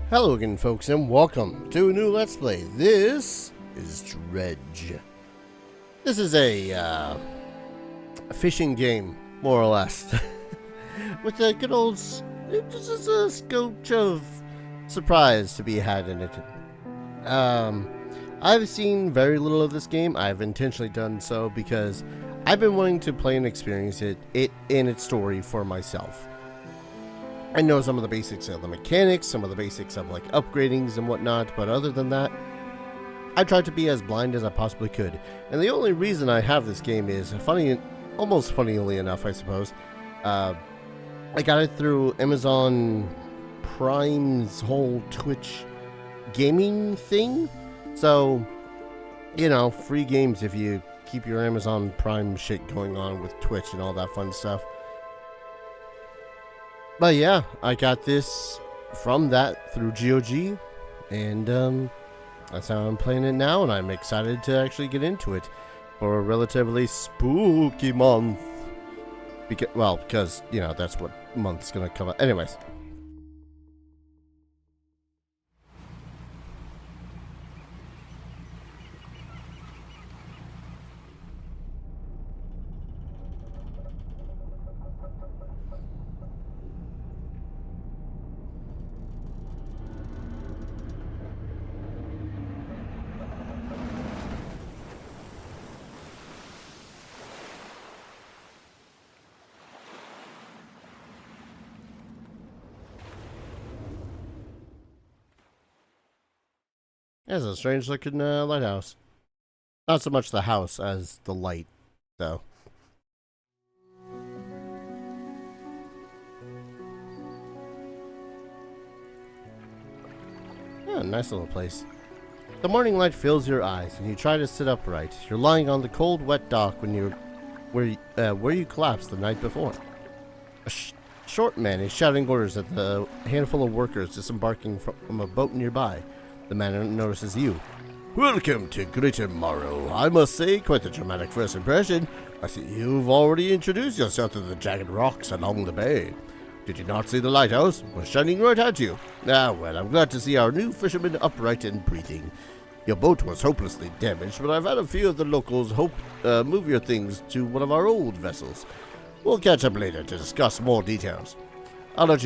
Hello again, folks, and welcome to a new Let's Play. This is Dredge. This is a fishing game, more or less, with a good old, just a scotch of surprise to be had in it. I've seen very little of this game. I've intentionally done so because I've been wanting to play and experience it in its story for myself. I know some of the basics of the mechanics, some of the basics of like upgradings and whatnot, but other than that, I tried to be as blind as I possibly could. And the only reason I have this game is almost funnily enough, I suppose. I got it through Amazon Prime's whole Twitch gaming thing. So, you know, free games if you keep your Amazon Prime shit going on with Twitch and all that fun stuff. But yeah, I got this from that through GOG, and that's how I'm playing it now, and I'm excited to actually get into it for a relatively spooky month. Because, you know, that's what month's gonna come out. Anyways. It's a strange looking lighthouse. Not so much the house as the light, though. Yeah, nice little place. The morning light fills your eyes, and you try to sit upright. You're lying on the cold, wet dock where you collapsed the night before. A short man is shouting orders at the handful of workers disembarking from a boat nearby. The man notices you. Welcome to Greater Morrow. I must say, quite a dramatic first impression. I see you've already introduced yourself to the jagged rocks along the bay. Did you not see the lighthouse? We're shining right at you. Ah, well, I'm glad to see our new fisherman upright and breathing. Your boat was hopelessly damaged, but I've had a few of the locals move your things to one of our old vessels. We'll catch up later to discuss more details. I'll let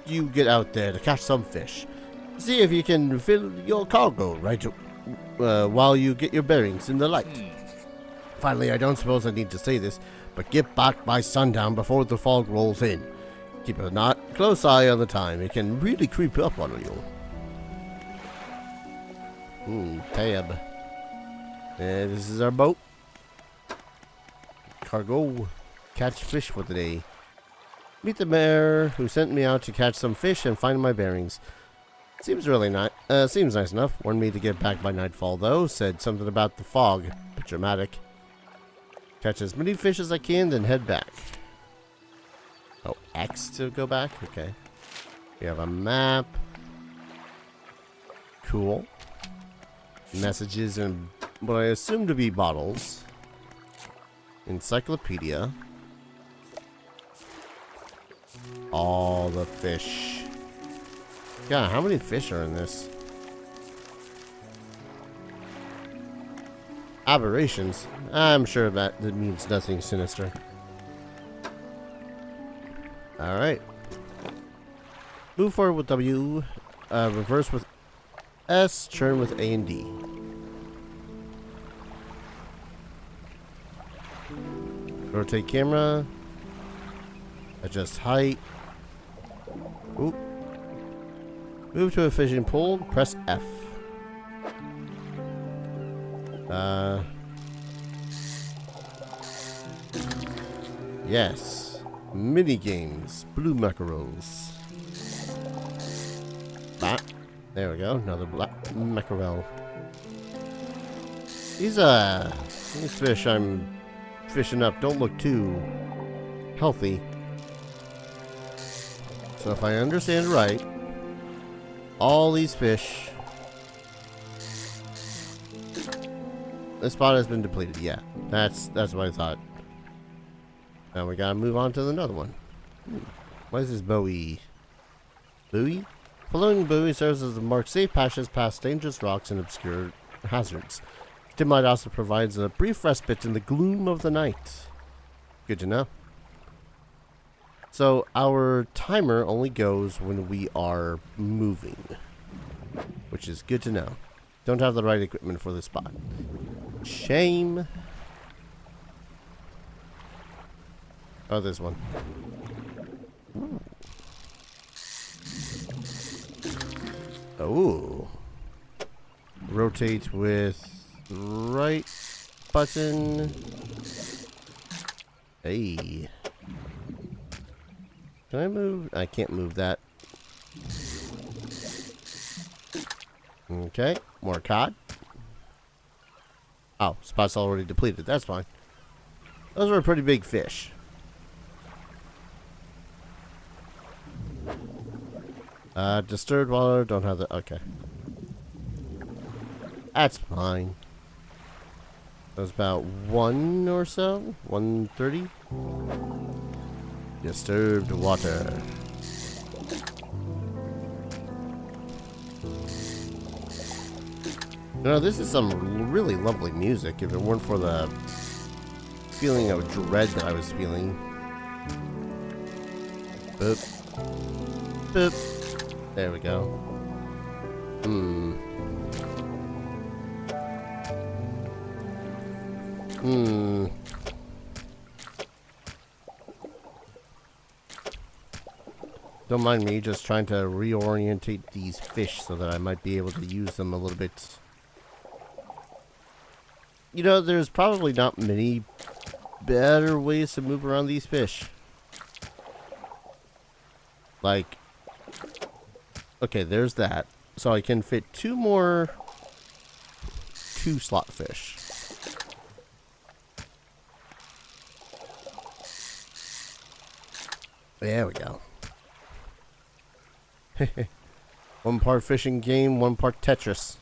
you get out there to catch some fish. See if you can fill your cargo while you get your bearings in the light. Finally, I don't suppose I need to say this, but get back by sundown before the fog rolls in. Keep a close eye on the time. It can really creep up on you. Tab. This is our boat. Cargo. Catch fish for the day. Meet the mayor who sent me out to catch some fish and find my bearings. Seems really nice. Seems nice enough. Warned me to get back by nightfall, though. Said something about the fog. Bit dramatic. Catch as many fish as I can, then head back. Oh, X to go back? Okay. We have a map. Cool. Messages and what I assume to be bottles. Encyclopedia. All the fish. God, how many fish are in this? Aberrations. I'm sure that means nothing sinister. Alright. Move forward with W. Reverse with S. Turn with A and D. Rotate camera. Adjust height. Oop. Move to a fishing pole. Press F. Yes. Mini games. Blue mackerels. Ah, there we go. Another black mackerel. These fish I'm fishing up don't look too healthy. So if I understand right, all these fish. The spot has been depleted. Yeah, that's what I thought. Now we gotta move on to another one. Why is this Bowie? Buoy? Following buoy serves as the mark safe passages past dangerous rocks and obscure hazards. It might also provides a brief respite in the gloom of the night. Good to know. So our timer only goes when we are moving, which is good to know. Don't have the right equipment for this spot. Shame. Oh, this one. Oh. Rotate with right button. Hey. Can I move? I can't move that. Okay. More cod. Oh, spot's already depleted. That's fine. Those are a pretty big fish. Disturbed water. Don't have the... Okay. That's fine. That was about 1 or so. 130. Disturbed water. You know, this is some really lovely music. If it weren't for the feeling of dread that I was feeling. Boop. Boop. There we go. Don't mind me just trying to reorientate these fish so that I might be able to use them a little bit. You know, there's probably not many better ways to move around these fish. Like, okay, there's that. So I can fit 2 more 2-slot fish. There we go. 1 part fishing game, 1 part Tetris.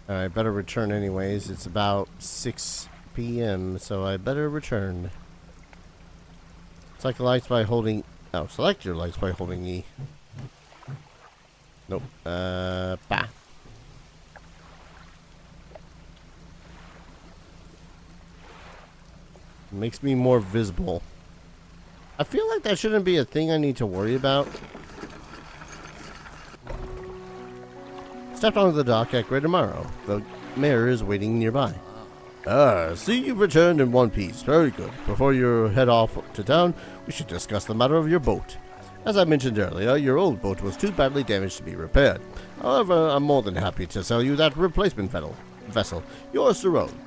Alright, better return anyways. It's about 6 p.m., so I better return. Select lights by holding... Oh, select your lights by holding E. Nope. Bah. Makes me more visible. I feel like that shouldn't be a thing I need to worry about. Step onto the dock at Greater Morrow. The mayor is waiting nearby. See you've returned in one piece. Very good. Before you head off to town, we should discuss the matter of your boat. As I mentioned earlier, your old boat was too badly damaged to be repaired. However, I'm more than happy to sell you that replacement vessel, yours to own.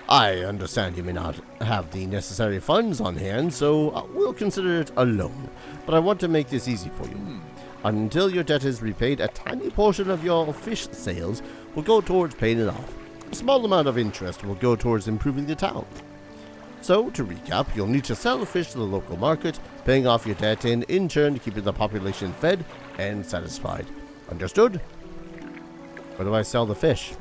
I understand you may not have the necessary funds on hand, so we'll consider it a loan. But I want to make this easy for you. Until your debt is repaid, a tiny portion of your fish sales will go towards paying it off. A small amount of interest will go towards improving the town. So, to recap, you'll need to sell the fish to the local market, paying off your debt and, in turn, keeping the population fed and satisfied. Understood? Where do I sell the fish?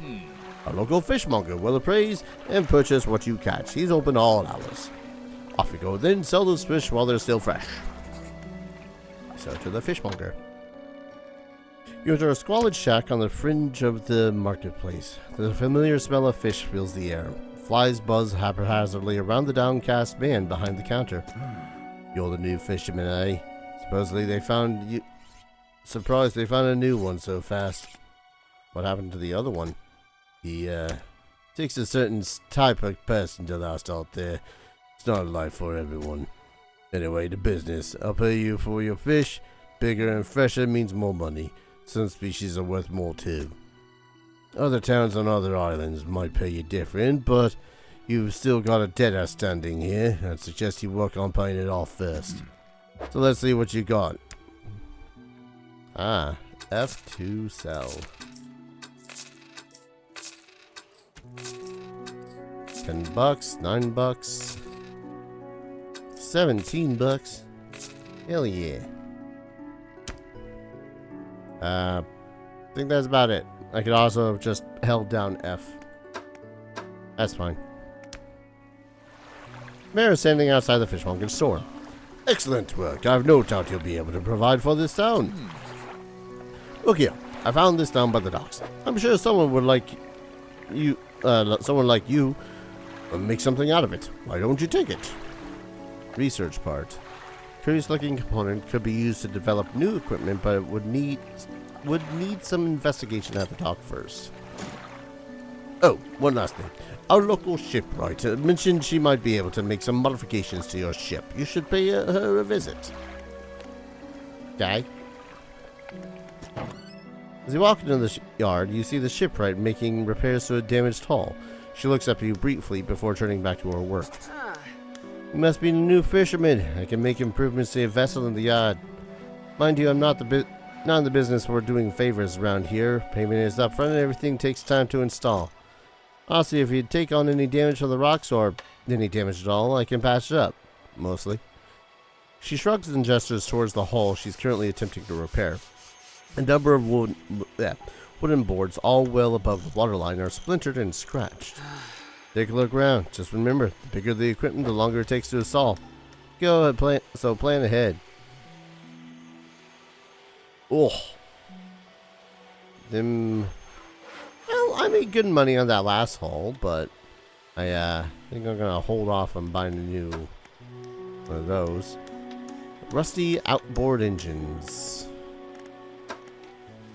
A local fishmonger will appraise and purchase what you catch. He's open all hours. Off you go then, sell those fish while they're still fresh. So to the fishmonger. You enter a squalid shack on the fringe of the marketplace. The familiar smell of fish fills the air. Flies buzz haphazardly around the downcast man behind the counter. You're the new fisherman, eh? Supposedly they found you... Surprised they found a new one so fast. What happened to the other one? He, takes a certain type of person to last out there. It's not a life for everyone. Anyway, the business. I'll pay you for your fish. Bigger and fresher means more money. Some species are worth more too. Other towns on other islands might pay you different, but you've still got a debt outstanding here. I'd suggest you work on paying it off first. So let's see what you got. Ah, F2 sell. 10 bucks, 9 bucks, 17 bucks. Hell yeah. I think that's about it. I could also have just held down F. That's fine. Mayor is standing outside the fishmonger's store. Excellent work. I've no doubt you'll be able to provide for this town. Look here. I found this down by the docks. I'm sure someone would like you, will make something out of it. Why don't you take it? Research part. Curious looking component could be used to develop new equipment, but it would need some investigation at the dock first. Oh, one last thing. Our local shipwright mentioned she might be able to make some modifications to your ship. You should pay her a visit. Okay. As you walk into the yard, you see the shipwright making repairs to a damaged hull. She looks up at you briefly before turning back to her work. You must be a new fisherman. I can make improvements to your vessel in the yard. Mind you, I'm not in the business for doing favors around here. Payment is up front and everything takes time to install. Honestly, if you take on any damage from the rocks or any damage at all, I can patch it up. Mostly. She shrugs and gestures towards the hull she's currently attempting to repair. A number of wooden boards, all well above the waterline, are splintered and scratched. Take a look around. Just remember, the bigger the equipment, the longer it takes to install. Go ahead, plan ahead. Oh. Well, I made good money on that last haul, but I think I'm gonna hold off on buying a new one of those. Rusty outboard engines.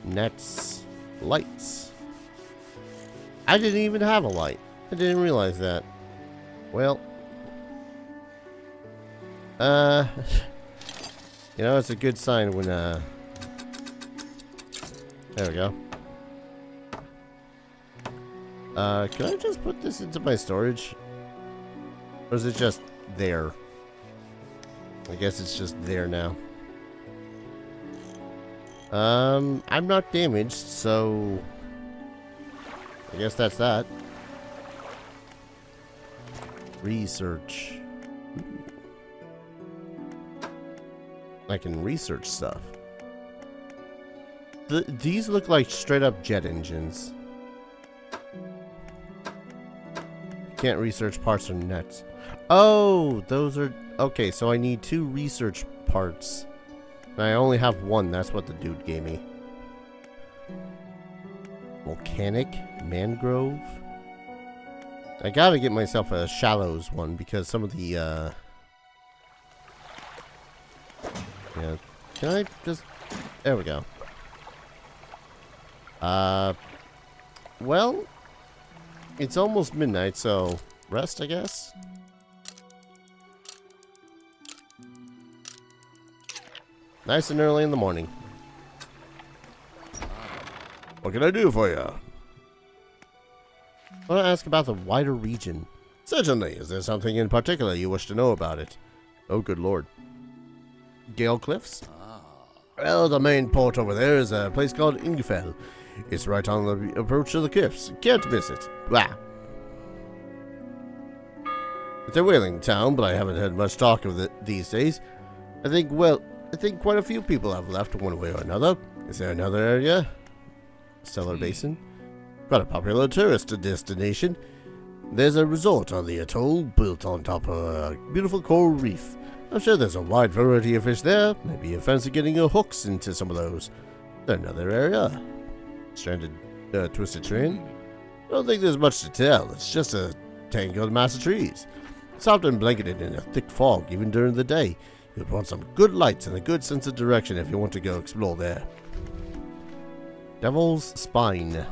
Nets. Lights. I didn't even have a light. I didn't realize that. Well. You know, it's a good sign when, there we go. Can I just put this into my storage? Or is it just there? I guess it's just there now. I'm not damaged, so I guess that's that. Research. I can research stuff. These look like straight up jet engines. Can't research parts or nets. Oh, those are... Okay, so I need 2 research parts. And I only have 1. That's what the dude gave me. Volcanic mangrove. I gotta get myself a shallows one because some of the, yeah. Can I just... There we go. Well... It's almost midnight, so rest, I guess. Nice and early in the morning. What can I do for you? I want to ask about the wider region. Certainly. Is there something in particular you wish to know about it? Oh, good lord. Gale Cliffs? Well, the main port over there is a place called Ingfell. It's right on the approach to the cliffs. Can't miss it. Wow. It's a whaling town, but I haven't heard much talk of it these days. I think quite a few people have left one way or another. Is there another area? Stellar Basin? Quite a popular tourist destination. There's a resort on the atoll built on top of a beautiful coral reef. I'm sure there's a wide variety of fish there. Maybe you fancy getting your hooks into some of those. Another area. Stranded, twisted train? I don't think there's much to tell. It's just a tangled mass of trees. Soft and blanketed in a thick fog even during the day. You'd want some good lights and a good sense of direction if you want to go explore there. Devil's Spine.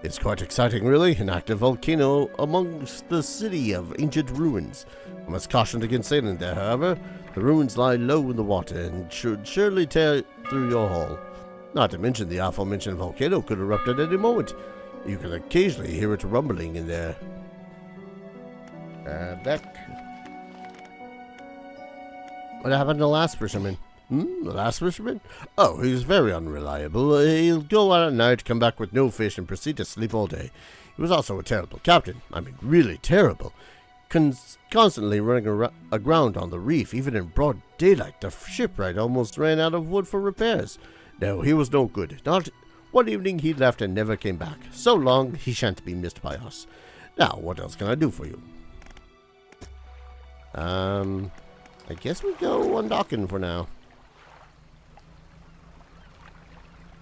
It's quite exciting, really. An active volcano amongst the city of ancient ruins. I must caution against sailing there, however. The ruins lie low in the water and should surely tear through your hull. Not to mention the aforementioned volcano could erupt at any moment. You can occasionally hear it rumbling in there. Back. What happened to the last fisherman? The last fisherman? Oh, he's very unreliable. He'll go out at night, come back with no fish, and proceed to sleep all day. He was also a terrible captain. I mean, really terrible. Constantly running aground on the reef, even in broad daylight. The shipwright almost ran out of wood for repairs. No, he was no good. Not one evening he left and never came back. So long, he shan't be missed by us. Now, what else can I do for you? I I guess we go undocking for now.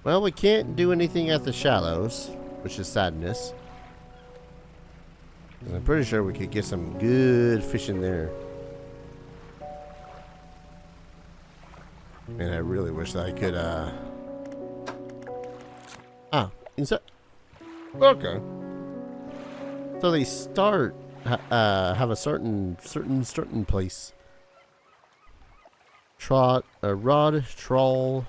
Well, we can't do anything at the shallows, which is sadness. I'm pretty sure we could get some good fish in there. Man, I really wish that I could, inside. Okay. So they start, have a certain place. Rod, trawl.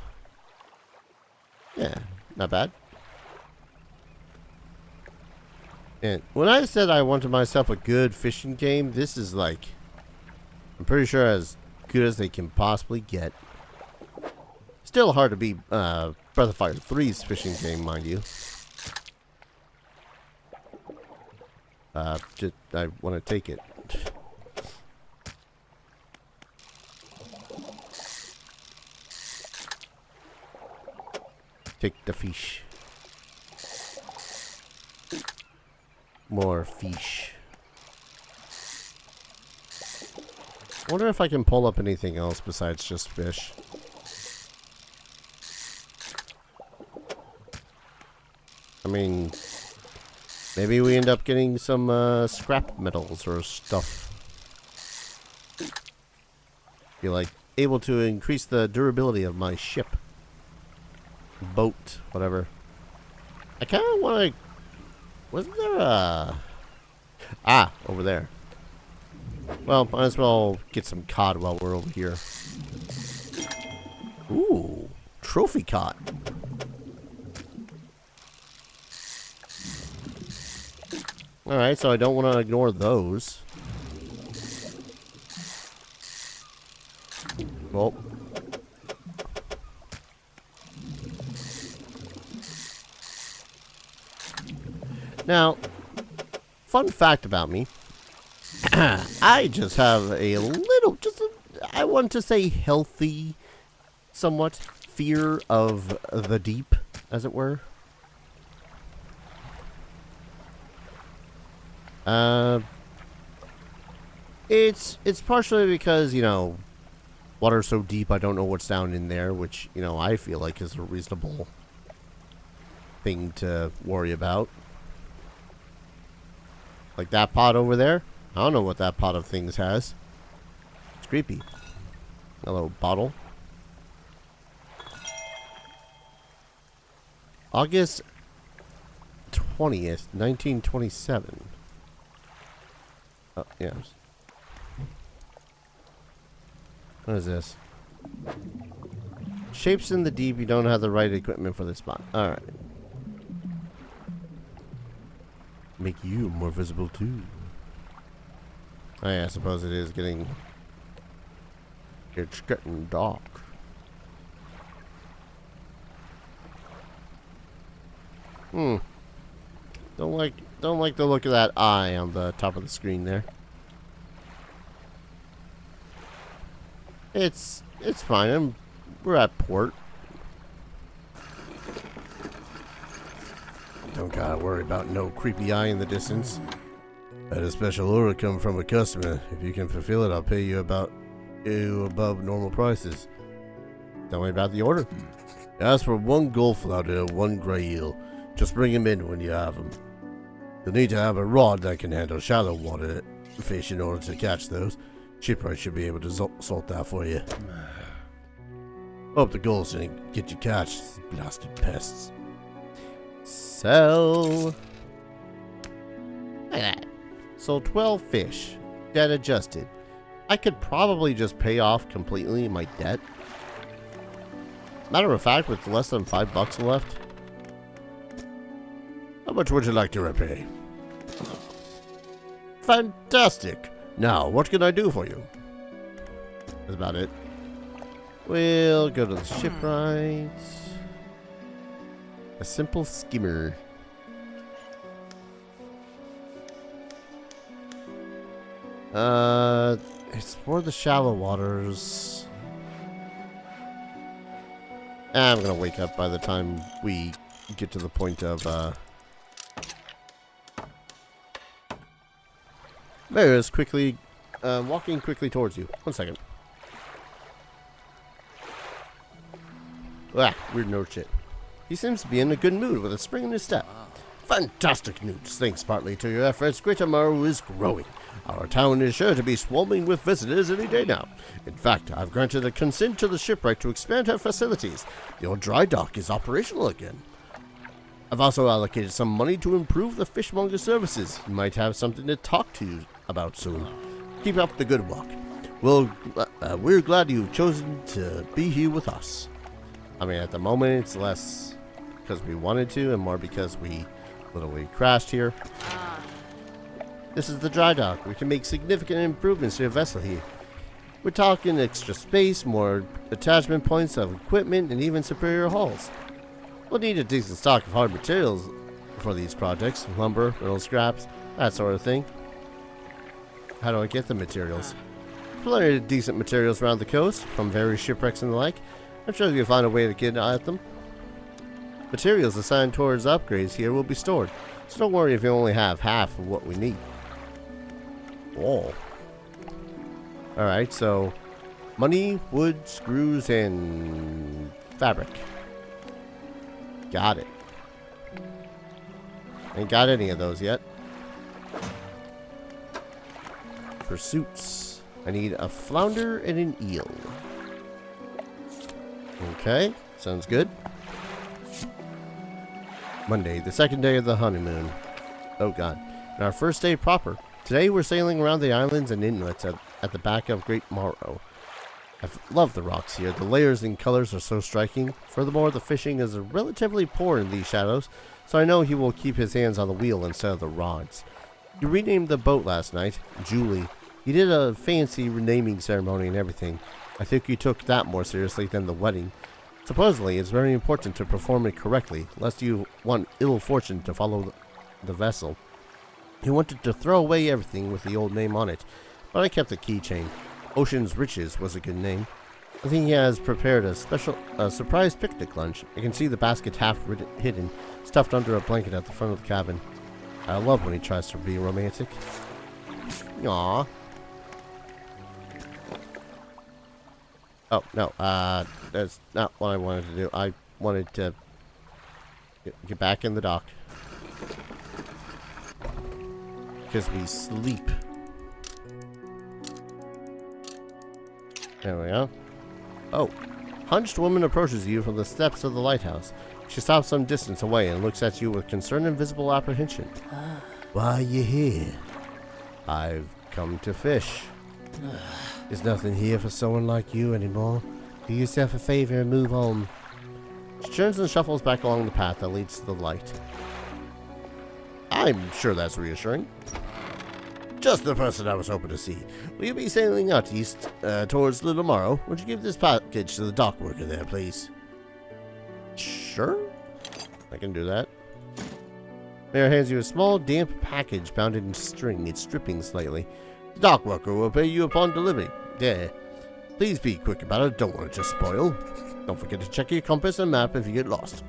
Yeah, not bad. And when I said I wanted myself a good fishing game, this is like, I'm pretty sure as good as they can possibly get. Still hard to beat Breath of Fire 3's fishing game, mind you. I want to take it. Take the fish. More fish. Wonder if I can pull up anything else besides just fish. I mean, maybe we end up getting some scrap metals or stuff. Be like able to increase the durability of my ship. Boat, whatever. I kind of want to... Wasn't there a... Ah, over there. Well, might as well get some cod while we're over here. Ooh, trophy cod. Alright, so I don't want to ignore those. Well. Now, fun fact about me. I just have a little, I want to say healthy, somewhat, fear of the deep, as it were. It's partially because, you know, water's so deep I don't know what's down in there, which, you know, I feel like is a reasonable thing to worry about. Like that pot over there. I don't know what that pot of things has. It's creepy. Hello, bottle. August 20th, 1927. Oh, yeah. What is this? Shapes in the deep. You don't have the right equipment for this spot. Alright. Make you more visible too. Oh yeah, I suppose it is getting... It's getting dark. Don't like the look of that eye on the top of the screen there. It's fine. We're at port. Don't gotta worry about no creepy eye in the distance. I had a special order come from a customer. If you can fulfill it, I'll pay you above normal prices. Tell me about the order. Ask for 1 gold flounder, 1 grey eel. Just bring him in when you have them. You'll need to have a rod that can handle shallow water fish in order to catch those. Shipwright should be able to sort that for you. Hope the gulls didn't get you catch, blasted pests. Sell. Look at that. Sold 12 fish. Debt adjusted. I could probably just pay off completely my debt. Matter of fact, with less than $5 left. How much would you like to repay? Fantastic. Now, what can I do for you? That's about it. We'll go to the shipwright. A simple skimmer. It's for the shallow waters. I'm gonna wake up by the time we get to the point of, Bear is quickly, walking quickly towards you. 1 second. Ah, weird no shit. He seems to be in a good mood with a spring in his step. Fantastic news. Thanks partly to your efforts, Great Amaru is growing. Our town is sure to be swarming with visitors any day now. In fact, I've granted a consent to the shipwright to expand her facilities. Your dry dock is operational again. I've also allocated some money to improve the fishmonger services. You might have something to talk to you about soon. Keep up the good work. We're glad you've chosen to be here with us. I mean, at the moment, it's less because we wanted to and more because we literally crashed here. This is the dry dock. We can make significant improvements to your vessel here. We're talking extra space, more attachment points of equipment, and even superior hulls. We'll need a decent stock of hard materials for these projects. Lumber, metal scraps, that sort of thing. How do I get the materials? Plenty of decent materials around the coast, from various shipwrecks and the like. I'm sure you'll find a way to get at them. Materials assigned towards upgrades here will be stored, so don't worry if you only have half of what we need. Oh. Alright, so money, wood, screws, and fabric. Got it. Ain't got any of those yet. Pursuits. I need a flounder and an eel. Okay, sounds good. Monday, the second day of the honeymoon. Oh god. And our first day proper. Today we're sailing around the islands and inlets at the back of Great Morrow. I love the rocks here. The layers and colors are so striking. Furthermore, the fishing is relatively poor in these shadows, so I know he will keep his hands on the wheel instead of the rods. You renamed the boat last night, Julie. You did a fancy renaming ceremony and everything. I think you took that more seriously than the wedding. Supposedly, it's very important to perform it correctly, lest you want ill fortune to follow the vessel. He wanted to throw away everything with the old name on it, but I kept the keychain. Ocean's Riches was a good name. I think he has prepared a surprise picnic lunch. I can see the basket half hidden, stuffed under a blanket at the front of the cabin. I love when he tries to be romantic. Aww. Oh, no, that's not what I wanted to do. I wanted to get back in the dock. Because we sleep. There we go. Oh, hunched woman approaches you from the steps of the lighthouse. She stops some distance away and looks at you with concern and visible apprehension. Why are you here? I've come to fish. There's nothing here for someone like you anymore. Do yourself a favor and move on. She turns and shuffles back along the path that leads to the light. I'm sure that's reassuring. Just the person I was hoping to see. Will you be sailing out east towards Little Morrow? Would you give this package to the dock worker there, please? Sure. I can do that. Mayor hands you a small, damp package bound in string. It's dripping slightly. The dock worker will pay you upon delivery. There. Please be quick about it. Don't want it to spoil. Don't forget to check your compass and map if you get lost.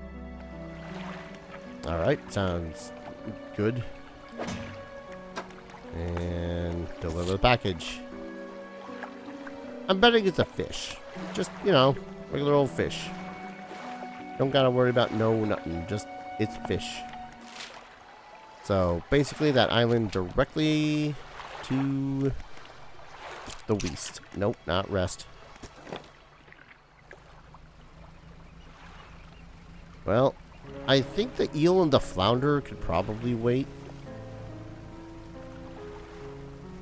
Alright, sounds good. And deliver the package. I'm betting it's a fish. Just, you know, regular old fish. Don't gotta worry about nothing. Just, it's fish. So, basically that island directly to the west. Nope, not rest. Well, I think the eel and the flounder could probably wait.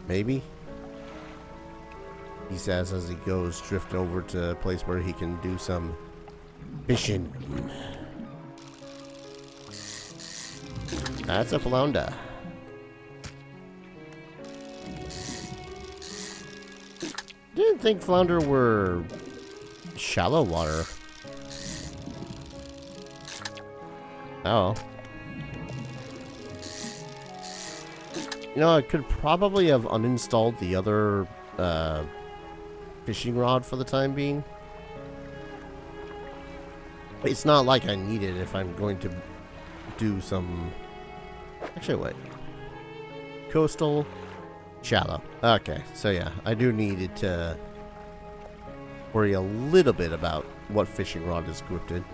Maybe. He says as he goes drift over to a place where he can do some fishing. That's a flounder. Didn't think flounder were shallow water. Oh. You know, I could probably have uninstalled the other fishing rod for the time being. It's not like I need it if I'm going to do some... Actually, wait. Coastal, shallow. Okay, so yeah, I do need it to worry a little bit about what fishing rod is gripped in.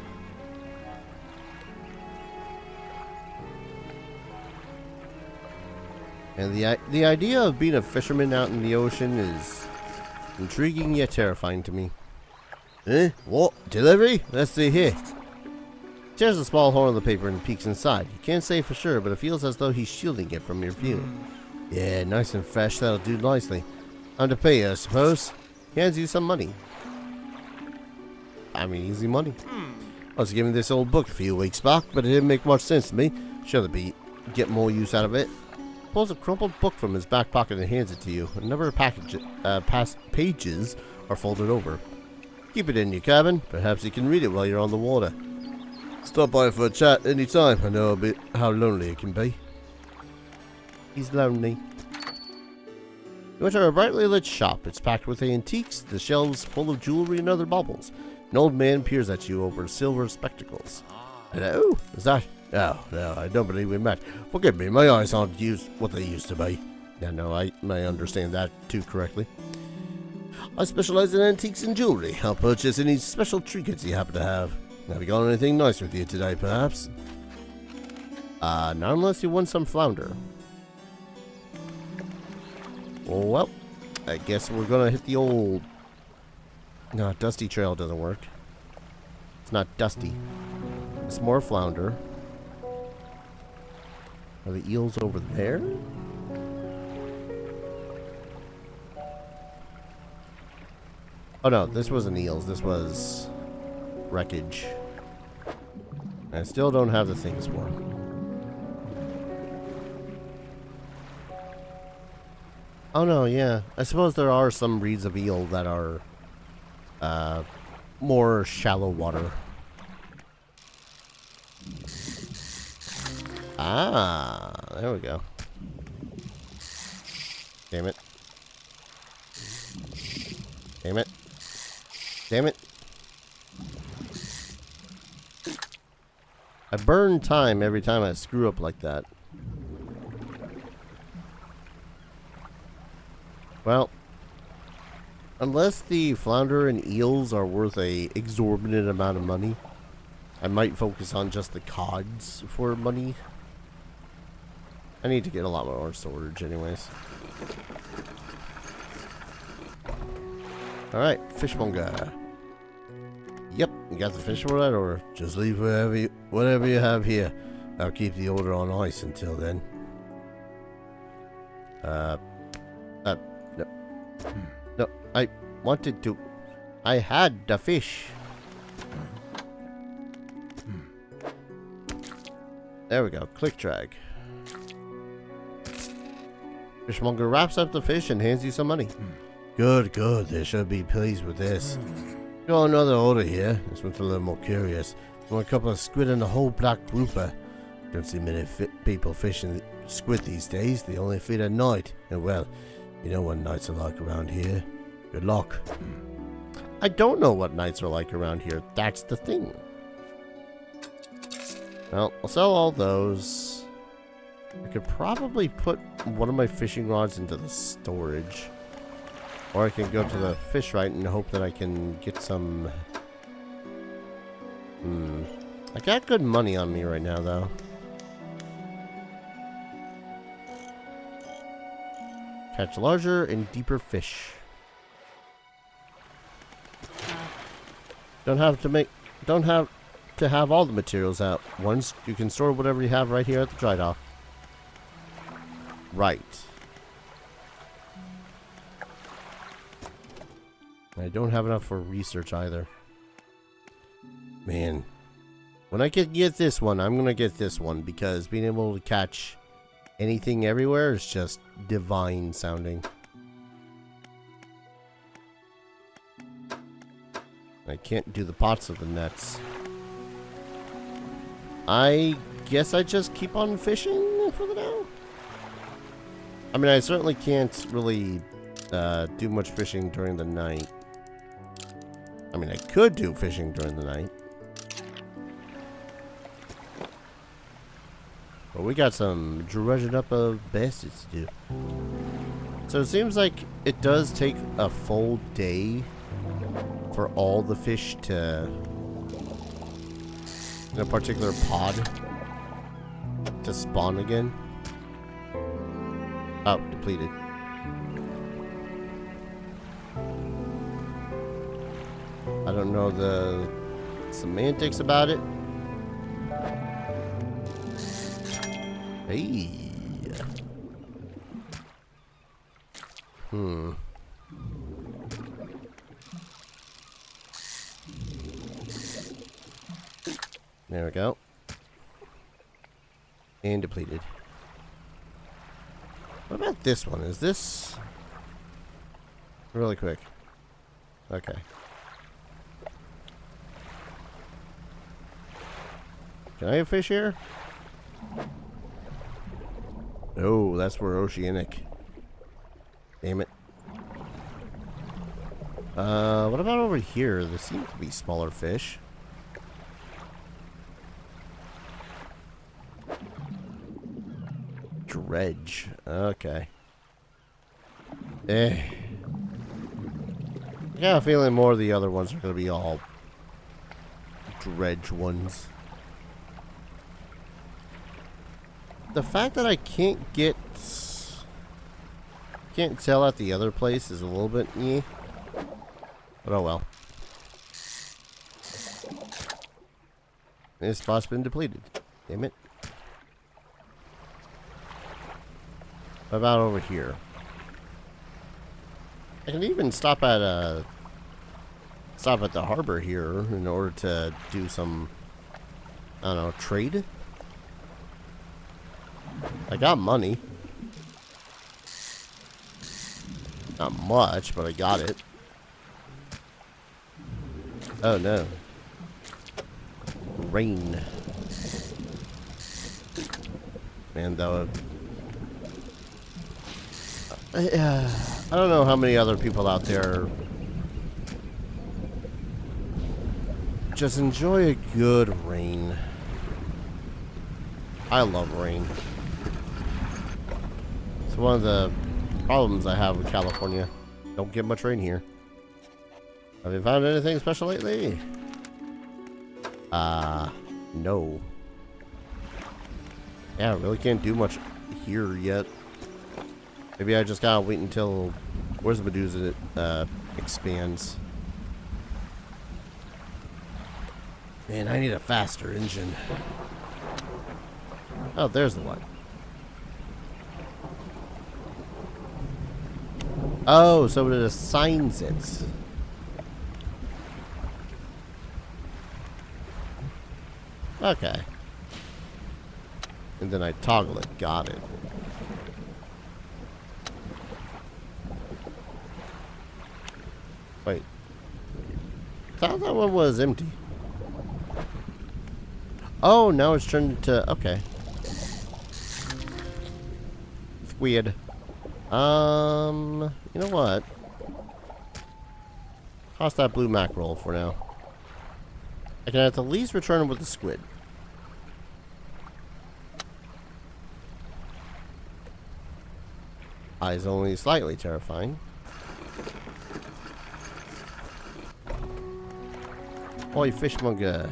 And the idea of being a fisherman out in the ocean is intriguing yet terrifying to me. Eh? What? Delivery? Let's see here. He tears a small hole in the paper and peeks inside. You can't say for sure, but it feels as though he's shielding it from your view. Yeah, nice and fresh. That'll do nicely. I'm to pay you, I suppose. He hands you some money. I mean, easy money. I was given this old book a few weeks back, but it didn't make much sense to me. Should get more use out of it. Pulls a crumpled book from his back pocket and hands it to you. A number of pages are folded over. Keep it in your cabin. Perhaps you can read it while you're on the water. Stop by for a chat any time. I know a bit how lonely it can be. He's lonely. You enter a brightly lit shop. It's packed with antiques, the shelves full of jewelry and other baubles. An old man peers at you over silver spectacles. Hello? Is that? Oh, no, I don't believe we met. Forgive me, my eyes aren't what they used to be. Yeah, no, I may understand that too correctly. I specialize in antiques and jewelry. I'll purchase any special trinkets you happen to have. Have you got anything nice with you today, perhaps? Not unless you want some flounder. Well, I guess we're gonna hit the old... No, Dusty Trail doesn't work. It's not dusty. It's more flounder. Are the eels over there? Oh no, this wasn't eels. This was wreckage. I still don't have the things for it. Oh no, yeah. I suppose there are some breeds of eel that are more shallow water. Ah, there we go. Damn it. Damn it. Damn it. I burn time every time I screw up like that. Well, unless the flounder and eels are worth a exorbitant amount of money, I might focus on just the cods for money. I need to get a lot more storage anyways. Alright, fishmonger. Yep, you got the fish for that, or just leave whatever you have here. I'll keep the order on ice until then. No. No, I wanted to. I had the fish. There we go, click drag. Fishmonger wraps up the fish and hands you some money. Good, good. They should be pleased with this. Got another order here. This one's a little more curious. Want a couple of squid and a whole black grouper. Don't see many people fishing squid these days. They only feed at night. And well, you know what nights are like around here. Good luck. I don't know what nights are like around here. That's the thing. Well, I'll sell all those. I could probably put one of my fishing rods into the storage. Or I can go to the fish right and hope that I can get some... I got good money on me right now, though. Catch larger and deeper fish. Don't have to have all the materials out once. You can store whatever you have right here at the dry dock. Right. I don't have enough for research either. Man. When I get this one, I'm going to get this one because being able to catch anything everywhere is just divine sounding. I can't do the pots of the nets. I guess I just keep on fishing for the now. I mean, I certainly can't really do much fishing during the night. I mean, I could do fishing during the night. But we got some dredging up of bastards to do. So it seems like it does take a full day for all the fish to in a particular pod to spawn again. Oh, depleted. I don't know the semantics about it. Hey. There we go. And depleted. What about this one? Is this... Really quick. Okay. Can I have fish here? Oh, that's where oceanic. Damn it. What about over here? There seems to be smaller fish. Dredge. Okay. I got a feeling more of the other ones are going to be all dredge ones. The fact that I can't tell at the other place is a little bit meh. But oh well. This spot's been depleted. Damn it. What about over here? I can even stop at the harbor here in order to do some, I don't know, trade. I got money. Not much, but I got it. Oh no. Rain. Man, though. I don't know how many other people out there just enjoy a good rain. I love rain. It's one of the problems I have with California. Don't get much rain here. Have you found anything special lately? No. Yeah, I really can't do much here yet. Maybe I just gotta wait until Where's Medusa expands. Man, I need a faster engine. Oh, there's the one. Oh, so it assigns it. Okay. And then I toggle it. Got it. Wait. I thought that one was empty. Oh, now it's turned into... Okay. It's weird. You know what? Toss that blue mackerel for now. I can at the least return it with the squid. Eyes only slightly terrifying. Holy fishmonger.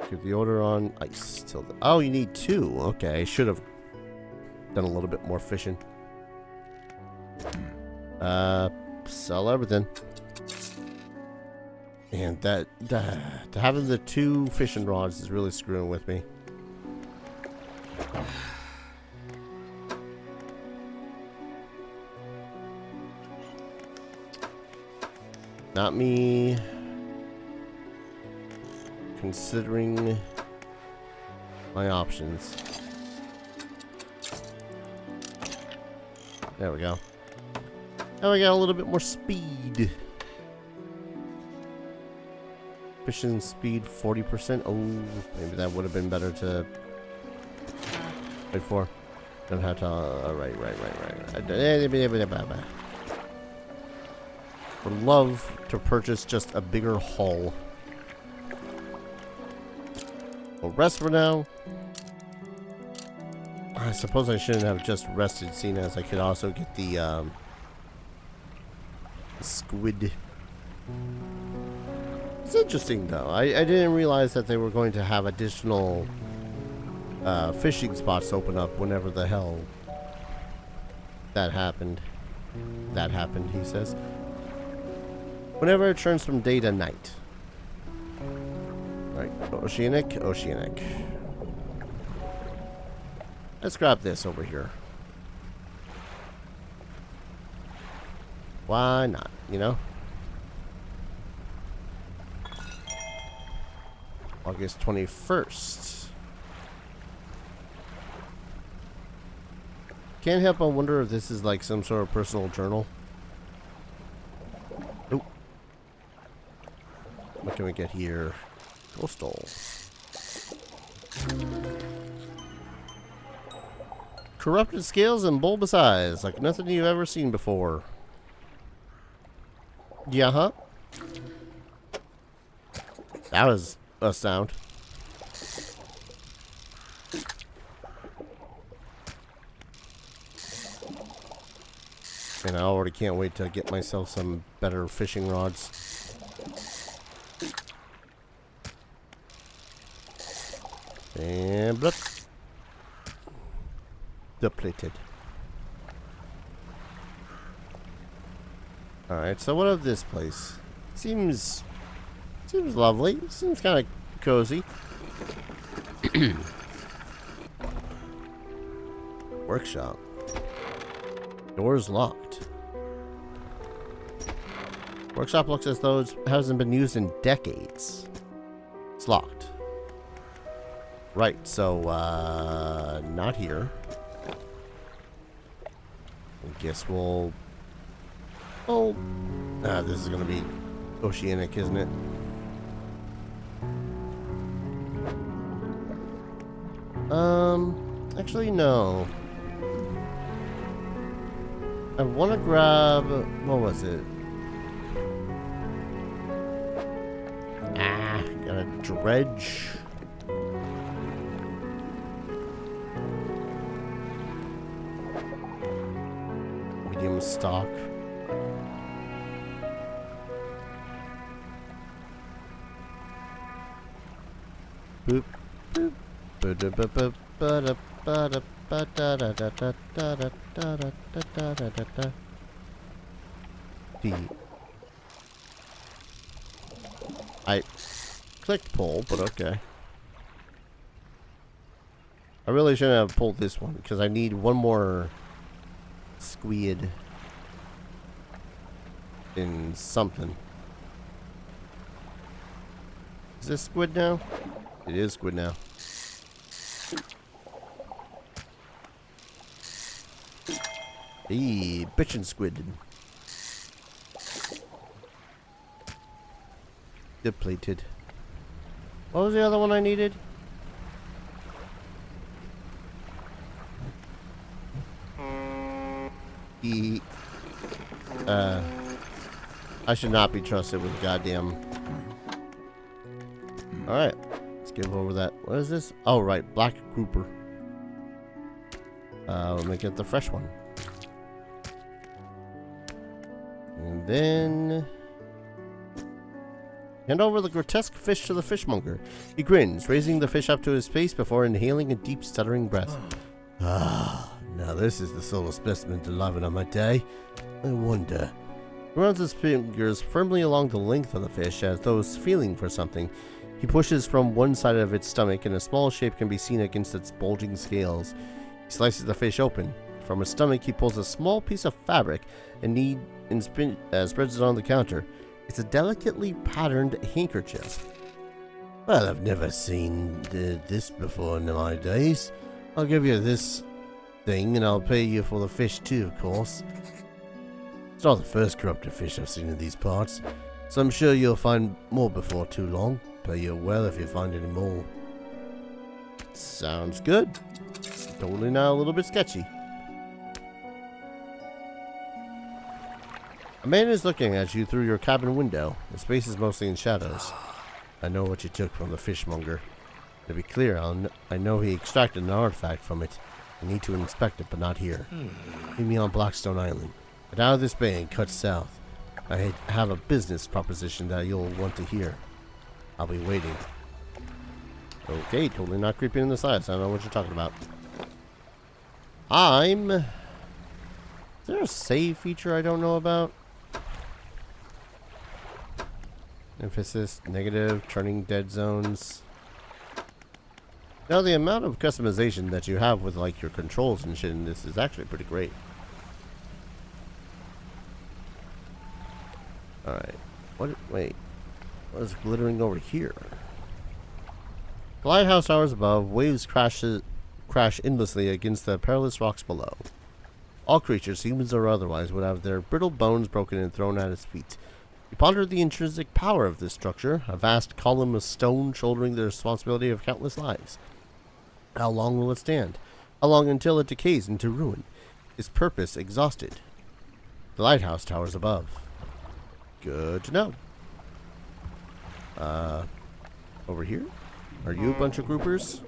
Keep the order on ice till the... Oh, you need 2. Okay, I should have done a little bit more fishing. Sell everything. And that having the 2 fishing rods is really screwing with me. Not me considering my options. There we go. Now we got a little bit more speed. Fishing speed 40%. Oh, maybe that would have been better to wait for. Don't have to. Right. Would love to purchase just a bigger hull. We'll rest for now. I suppose I shouldn't have just rested, seeing as I could also get the squid. It's interesting though. I didn't realize that they were going to have additional fishing spots open up whenever the hell that happened. That happened, he says. Whenever it turns from day to night. Right, oceanic, oceanic. Let's grab this over here. Why not, you know? August 21st. Can't help but wonder if this is like some sort of personal journal. Oh. What can we get here? Coastal. Corrupted scales and bulbous eyes, like nothing you've ever seen before. Yeah, huh? That was a sound. And I already can't wait to get myself some better fishing rods. And blip. Depleted. Alright, so what of this place? Seems lovely. Seems kind of cozy. Workshop. Door's locked. Workshop looks as though it hasn't been used in decades. It's locked. Right, so, not here. I guess we'll... Oh, this is gonna be oceanic, isn't it? Actually, no. I want to grab... What was it? Got a dredge. Medium stock. Boop, boop. I clicked pull, but okay. I really shouldn't have pulled this one because I need one more squid in something. Is this squid now? It is squid now. Hey, bitchin' squid. Depleted. What was the other one I needed? I should not be trusted with goddamn. Alright. Let's give over that. What is this? Oh, right. Black grouper. Let me get the fresh one. And then... hand over the grotesque fish to the fishmonger. He grins, raising the fish up to his face before inhaling a deep, stuttering breath. Ah, now this is the sort of specimen to liven up my day. I wonder. He runs his fingers firmly along the length of the fish as though feeling for something. He pushes from one side of its stomach and a small shape can be seen against its bulging scales. He slices the fish open. From his stomach he pulls a small piece of fabric and spreads it on the counter. It's a delicately patterned handkerchief. Well, I've never seen this before in my days. I'll give you this thing and I'll pay you for the fish too, of course. It's not the first corrupted fish I've seen in these parts, so I'm sure you'll find more before too long. Pay you well if you find any more. Sounds good. Totally now a little bit sketchy. A man is looking at you through your cabin window. The space is mostly in shadows. I know what you took from the fishmonger. To be clear, I know he extracted an artifact from it. I need to inspect it, but not here. Meet me on Blackstone Island. Get out of this bay and cut south. I have a business proposition that you'll want to hear. I'll be waiting. Okay, totally not creepy in the slightest. I don't know what you're talking about. Is there a save feature I don't know about? Emphasis, negative, turning dead zones. Now the amount of customization that you have with like your controls and shit in this is actually pretty great. Alright. Wait. What is glittering over here? The lighthouse towers above, waves crash endlessly against the perilous rocks below. All creatures, humans or otherwise, would have their brittle bones broken and thrown at its feet. You ponder the intrinsic power of this structure, a vast column of stone shouldering the responsibility of countless lives. How long will it stand? How long until it decays into ruin? Its purpose exhausted? The lighthouse towers above. Good to know. Over here? Are you a bunch of groupers?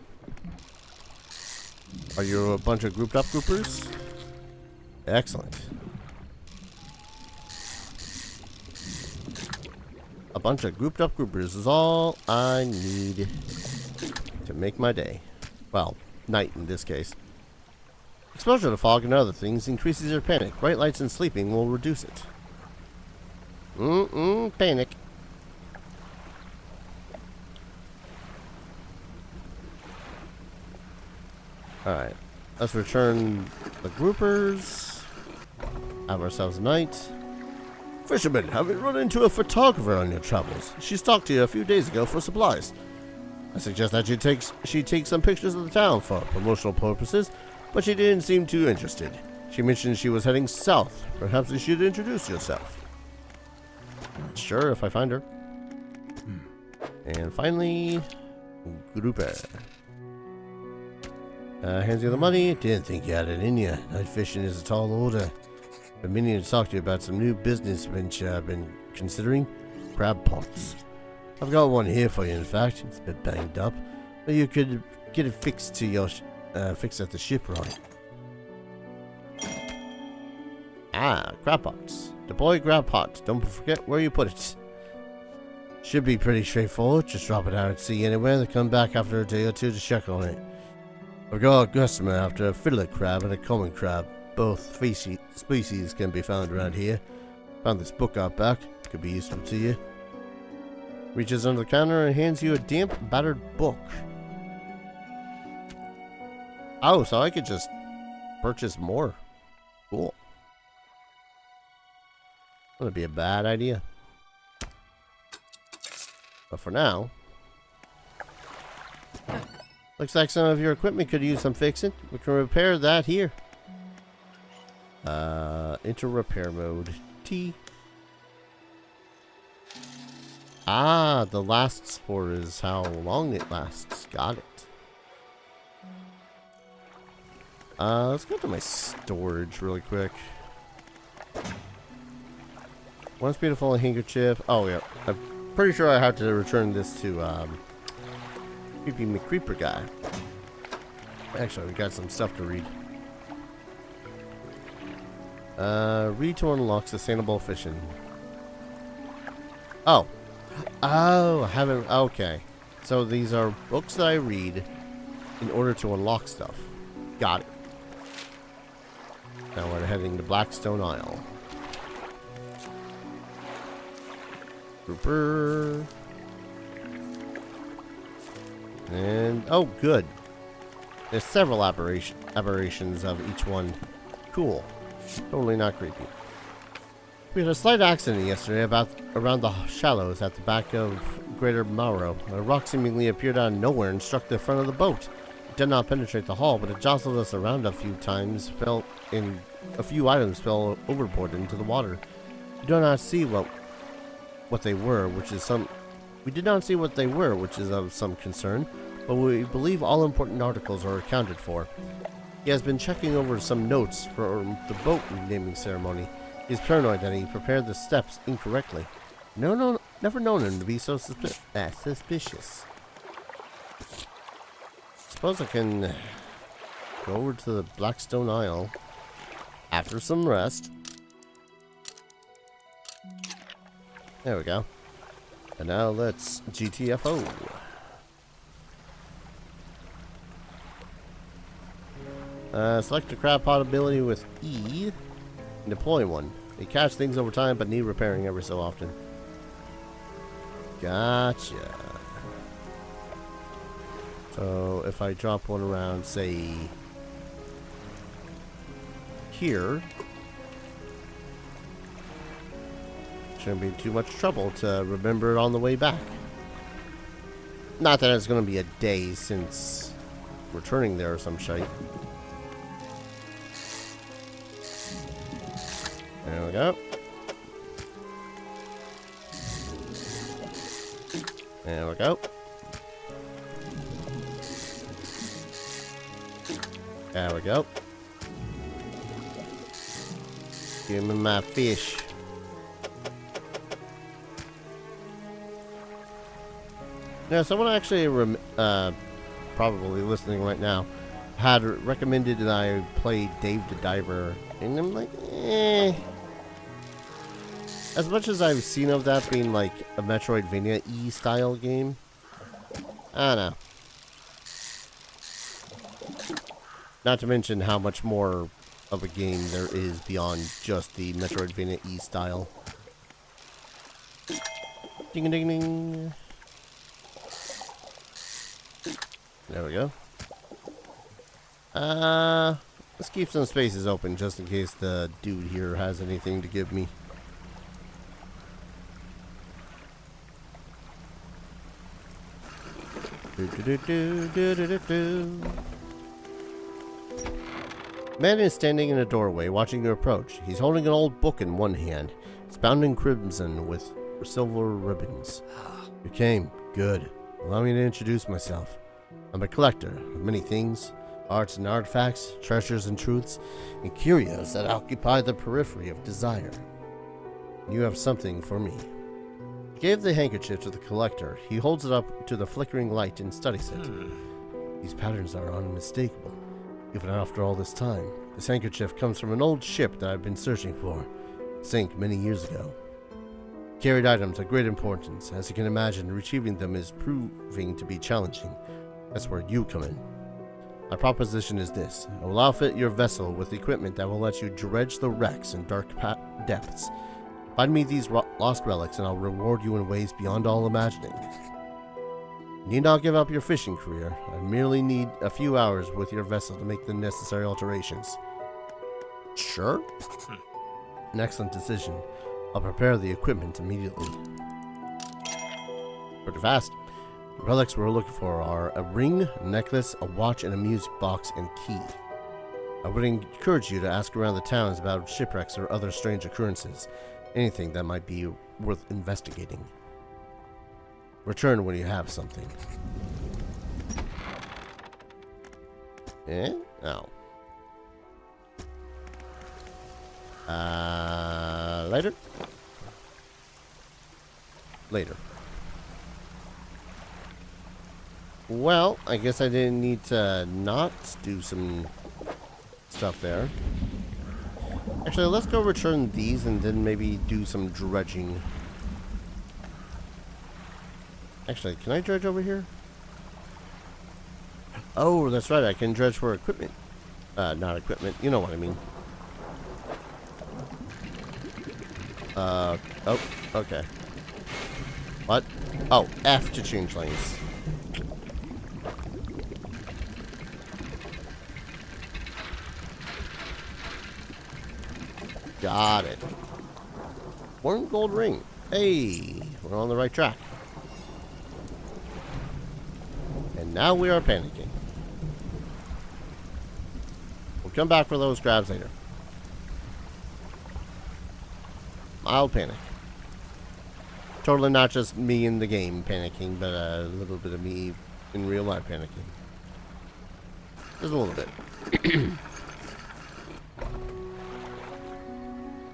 Are you a bunch of grouped up groupers? Excellent. A bunch of grouped up groupers is all I need to make my day. Well, night in this case. Exposure to fog and other things increases your panic. Bright lights and sleeping will reduce it. Panic. Alright. Let's return the groupers. Have ourselves a night. Fisherman, have you run into a photographer on your travels? She stalked you a few days ago for supplies. I suggest that she take some pictures of the town for promotional purposes, but she didn't seem too interested. She mentioned she was heading south. Perhaps you should introduce yourself. Sure, if I find her. And finally, grouper. Hands you the money. Didn't think you had it in you. Night fishing is a tall order. Been meaning to talk to you about some new business venture I've been considering. Crab pots. I've got one here for you, in fact. It's a bit banged up, but you could get it fixed to your fixed at the shipwright. Crab pots. Deploy crab pot. Don't forget where you put it. Should be pretty straightforward. Just drop it out at sea anywhere, then come back after a day or two to check on it. I've got a customer after a fiddler crab and a common crab. Both species can be found around here. Found this book out back. Could be useful to you. Reaches under the counter and hands you a damp, battered book. Oh, so I could just purchase more. Cool. That'd be a bad idea. But for now, looks like some of your equipment could use some fixing. We can repair that here. Enter repair mode. T. The lasts for is how long it lasts. Got it. Let's go to my storage really quick. Once beautiful handkerchief. Oh yeah, I'm pretty sure I have to return this to Creepy McCreeper guy. Actually, we got some stuff to read. Read to unlock sustainable fishing. Oh, I haven't. Okay, so these are books that I read in order to unlock stuff. Got it. Now we're heading to Blackstone Isle. Grouper. And oh, good. There's several aberrations of each one. Cool. Totally not creepy. We had a slight accident yesterday around the shallows at the back of Greater Mauro. A rock seemingly appeared out of nowhere and struck the front of the boat. It did not penetrate the hull, but it jostled us around a few times. A few items fell overboard into the water. We do not see what they were, which is some. We did not see what they were, which is of some concern, but we believe all important articles are accounted for. He has been checking over some notes for the boat naming ceremony. He's paranoid that he prepared the steps incorrectly. No, never known him to be so suspicious. Suppose I can go over to the Blackstone Isle after some rest. There we go. And now let's GTFO. Select the crab pot ability with E and deploy one. They catch things over time but need repairing every so often. Gotcha. So if I drop one around, say, here, shouldn't be too much trouble to remember it on the way back. Not that it's going to be a day since returning there or some shite. There we go. There we go. There we go. Give me my fish. Yeah, someone actually, probably listening right now, had recommended that I play Dave the Diver, and I'm like, eh. As much as I've seen of that being like a Metroidvania-y style game, I don't know. Not to mention how much more of a game there is beyond just the Metroidvania-y style. Ding ding ding. There we go. Let's keep some spaces open just in case the dude here has anything to give me. Man is standing in a doorway watching you approach. He's holding an old book in one hand. It's bound in crimson with silver ribbons. You came. Good. Allow me to introduce myself. I'm a collector of many things, arts and artifacts, treasures and truths, and curios that occupy the periphery of desire. You have something for me. He gave the handkerchief to the collector. He holds it up to the flickering light and studies it. These patterns are unmistakable. Even after all this time, this handkerchief comes from an old ship that I've been searching for. It sank many years ago. Carried items of great importance. As you can imagine, retrieving them is proving to be challenging. That's where you come in. My proposition is this. I will outfit your vessel with equipment that will let you dredge the wrecks in dark depths. Find me these lost relics and I'll reward you in ways beyond all imagining. You need not give up your fishing career. I merely need a few hours with your vessel to make the necessary alterations. Sure? An excellent decision. I'll prepare the equipment immediately. Pretty fast. The relics we're looking for are a ring, a necklace, a watch, and a music box and key. I would encourage you to ask around the towns about shipwrecks or other strange occurrences. Anything that might be worth investigating. Return when you have something. Eh? Oh. Later? Later. Well, I guess I didn't need to not do some stuff there. Actually, let's go return these and then maybe do some dredging. Actually, can I dredge over here? Oh, that's right. I can dredge for equipment. Not equipment. You know what I mean. Oh, okay. What? Oh, F to change lanes. Got it. One gold ring. Hey, we're on the right track. And now we are panicking. We'll come back for those crabs later. Mild panic. Totally not just me in the game panicking, but a little bit of me in real life panicking. Just a little bit.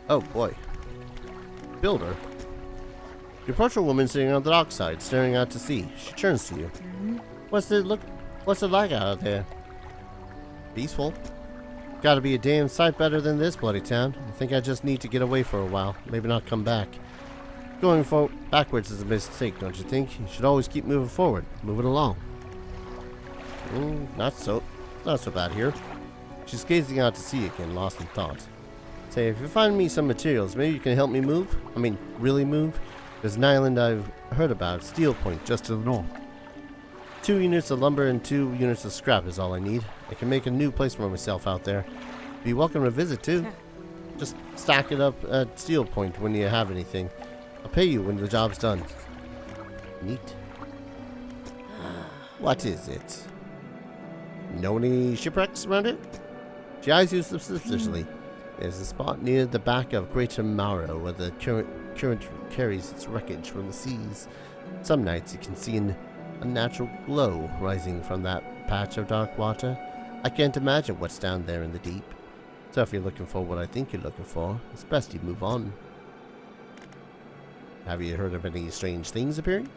Oh boy. Builder. You approach a woman sitting on the dockside, staring out to sea. She turns to you. What's it like out there? Peaceful. Gotta be a damn sight better than this bloody town. I think I just need to get away for a while. Maybe not come back. Going backwards is a mistake, don't you think? You should always keep moving forward. Move it along. Not so bad here. She's gazing out to sea again, lost in thought. Say, if you find me some materials, maybe you can help me move? I mean, really move? There's an island I've heard about, Steel Point, just to the north. 2 units of lumber and 2 units of scrap is all I need. I can make a new place for myself out there. Be welcome to visit, too. Just stack it up at Steel Point when you have anything. I'll pay you when the job's done. Neat. What is it? Know any shipwrecks around here? She eyes you suspiciously. There's a spot near the back of Greater Mauro where the current carries its wreckage from the seas. Some nights you can see an unnatural glow rising from that patch of dark water. I can't imagine what's down there in the deep. So if you're looking for what I think you're looking for, it's best you move on. Have you heard of any strange things appearing?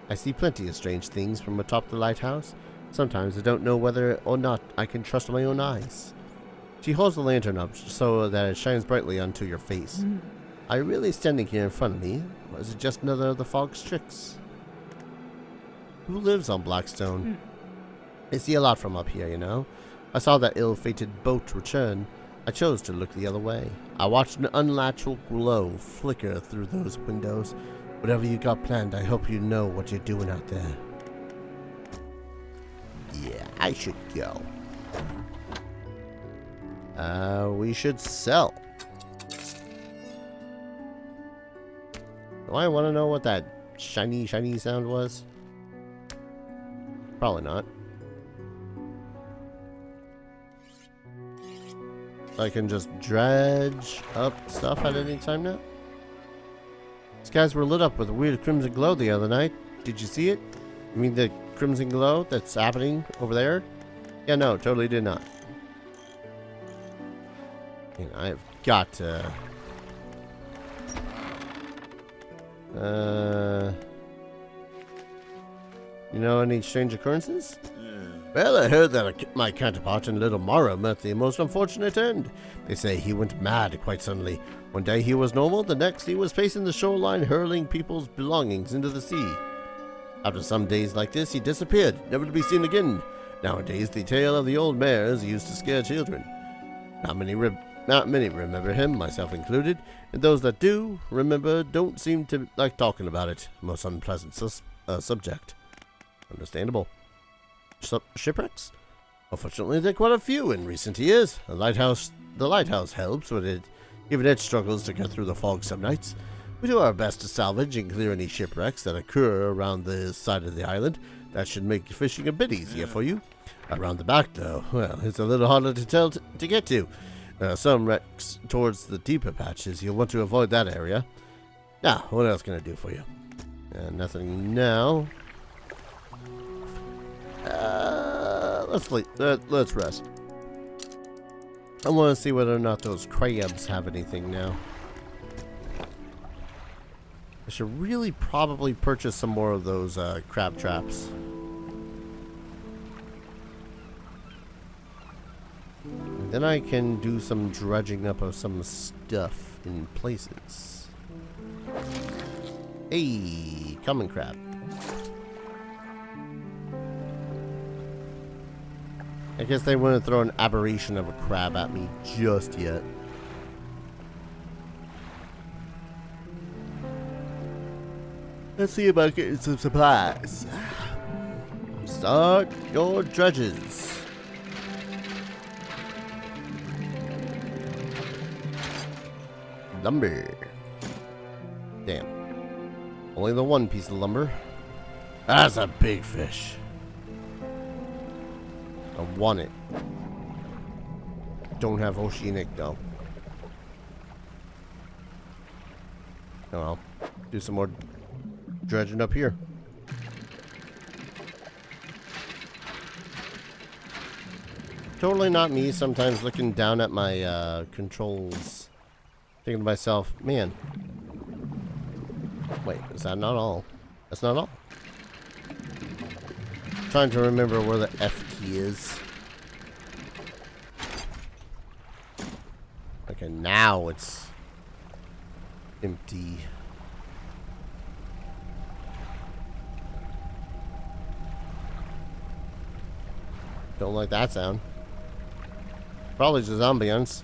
I see plenty of strange things from atop the lighthouse. Sometimes I don't know whether or not I can trust my own eyes. She holds the lantern up so that it shines brightly onto your face. Are you really standing here in front of me, or is it just another of the fog's tricks? Who lives on Blackstone? I see a lot from up here, you know. I saw that ill-fated boat return. I chose to look the other way. I watched an unnatural glow flicker through those windows. Whatever you got planned, I hope you know what you're doing out there. Yeah, I should go. We should sell. Do I want to know what that shiny sound was? Probably not. I can just dredge up stuff at any time now. These guys were lit up with a weird crimson glow the other night. Did you see it? You mean the crimson glow that's happening over there? Yeah, no, totally did not. And I've got to... You know any strange occurrences? Well, I heard that my counterpart in Little Morrow met the most unfortunate end. They say he went mad quite suddenly. One day he was normal, the next he was pacing the shoreline hurling people's belongings into the sea. After some days like this, he disappeared, never to be seen again. Nowadays, the tale of the old mares used to scare children. Not many remember him, myself included, and those that do remember don't seem to like talking about it. Most unpleasant subject. Understandable. Shipwrecks? Unfortunately, there are quite a few in recent years. The lighthouse helps with it, even it struggles to get through the fog some nights. We do our best to salvage and clear any shipwrecks that occur around the side of the island. That should make fishing a bit easier for you. Around the back, though, well, it's a little harder to get to. Some wrecks towards the deeper patches. You'll want to avoid that area. Now, what else can I do for you? Nothing now. Let's rest. I want to see whether or not those crabs have anything now. I should really probably purchase some more of those crab traps. Then I can do some dredging up of some stuff in places. Hey, common crab. I guess they wouldn't throw an aberration of a crab at me just yet. Let's see about getting some supplies. Start your dredges. Lumber. Damn. Only the one piece of lumber. That's a big fish. I want it. Don't have oceanic though. Oh well. Do some more dredging up here. Totally not me sometimes looking down at my controls. Thinking to myself, man. Wait, is that not all? That's not all. Trying to remember where the F key is. Okay, now it's empty. Don't like that sound. Probably just ambience.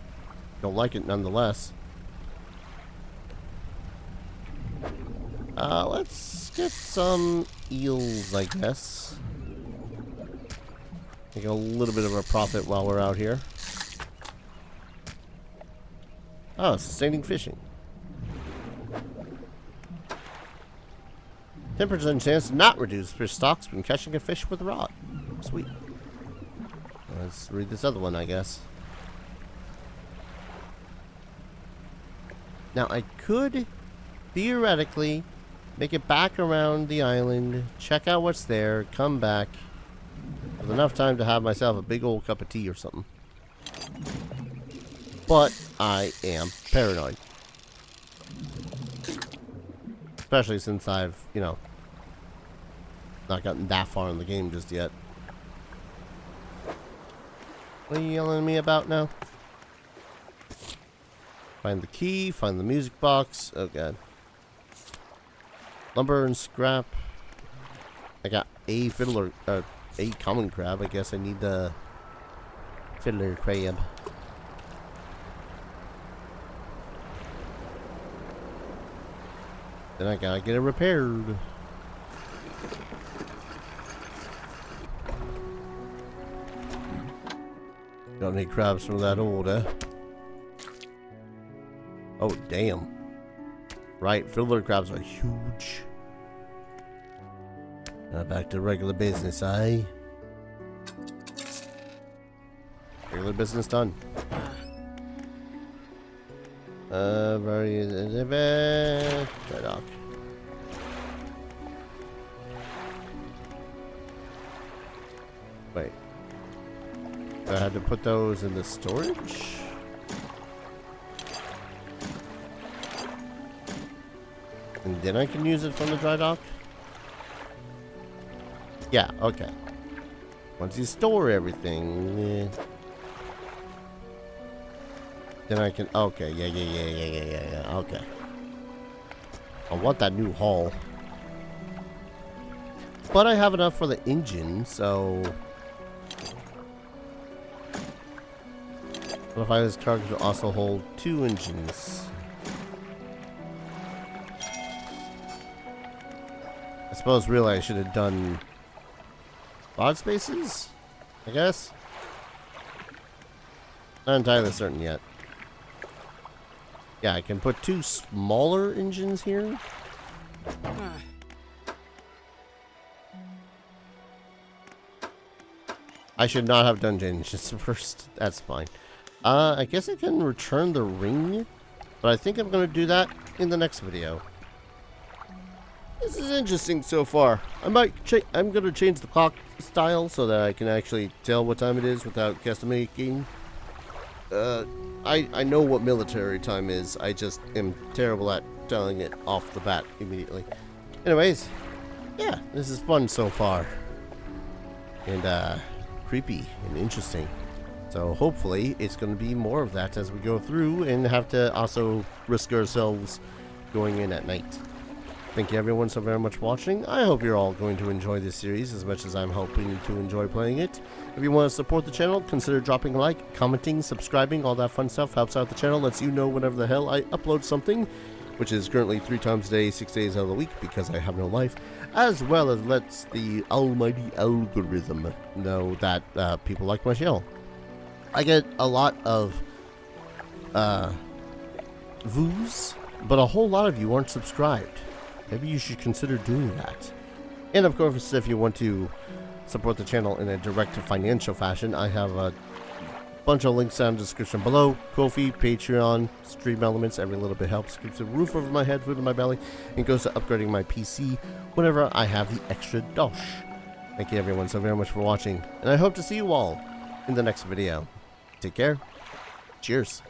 Don't like it nonetheless. Let's get some eels, I guess. Make a little bit of a profit while we're out here. Oh, sustaining fishing. 10% chance to not reduce fish stocks when catching a fish with a rod. Sweet. Let's read this other one, I guess. Now, I could theoretically make it back around the island, check out what's there, come back with enough time to have myself a big old cup of tea or something. But I am paranoid. Especially since I've, you know, not gotten that far in the game just yet. What are you yelling at me about now? Find the key, find the music box. Oh god. Lumber and scrap. I got a fiddler, a common crab. I guess I need the fiddler crab. Then I gotta get it repaired. Got any crabs from that old, eh? Oh, damn. Right, fiddler crabs are huge. Now back to regular business, eh? Regular business done. Dry dock. Wait. I had to put those in the storage? And then I can use it from the dry dock? Yeah, okay. Once you store everything, then I can... Okay, yeah, okay. I want that new hull. But I have enough for the engine, so... What if I was cargo to also hold 2 engines? I suppose really I should have done... Rod spaces? I guess? Not entirely certain yet. Yeah, I can put 2 smaller engines here. I should not have done engines first. That's fine. I guess I can return the ring, but I think I'm going to do that in the next video. This is interesting so far. I'm going to change the clock style so that I can actually tell what time it is without guesstimating. I know what military time is. I just am terrible at telling it off the bat immediately. Anyways, yeah, this is fun so far. And, creepy and interesting. So hopefully it's going to be more of that as we go through and have to also risk ourselves going in at night. Thank you everyone so very much for watching. I hope you're all going to enjoy this series as much as I'm hoping to enjoy playing it. If you want to support the channel, consider dropping a like, commenting, subscribing, all that fun stuff. Helps out the channel, lets you know whenever the hell I upload something, which is currently 3 times a day, 6 days out of the week because I have no life, as well as lets the almighty algorithm know that people like my channel. I get a lot of views, but a whole lot of you aren't subscribed. Maybe you should consider doing that. And of course, if you want to support the channel in a direct financial fashion, I have a bunch of links down in the description below. Ko-fi, Patreon, Stream Elements, every little bit helps. Keeps a roof over my head, food in my belly, and goes to upgrading my PC whenever I have the extra dosh. Thank you everyone so very much for watching, and I hope to see you all in the next video. Take care. Cheers.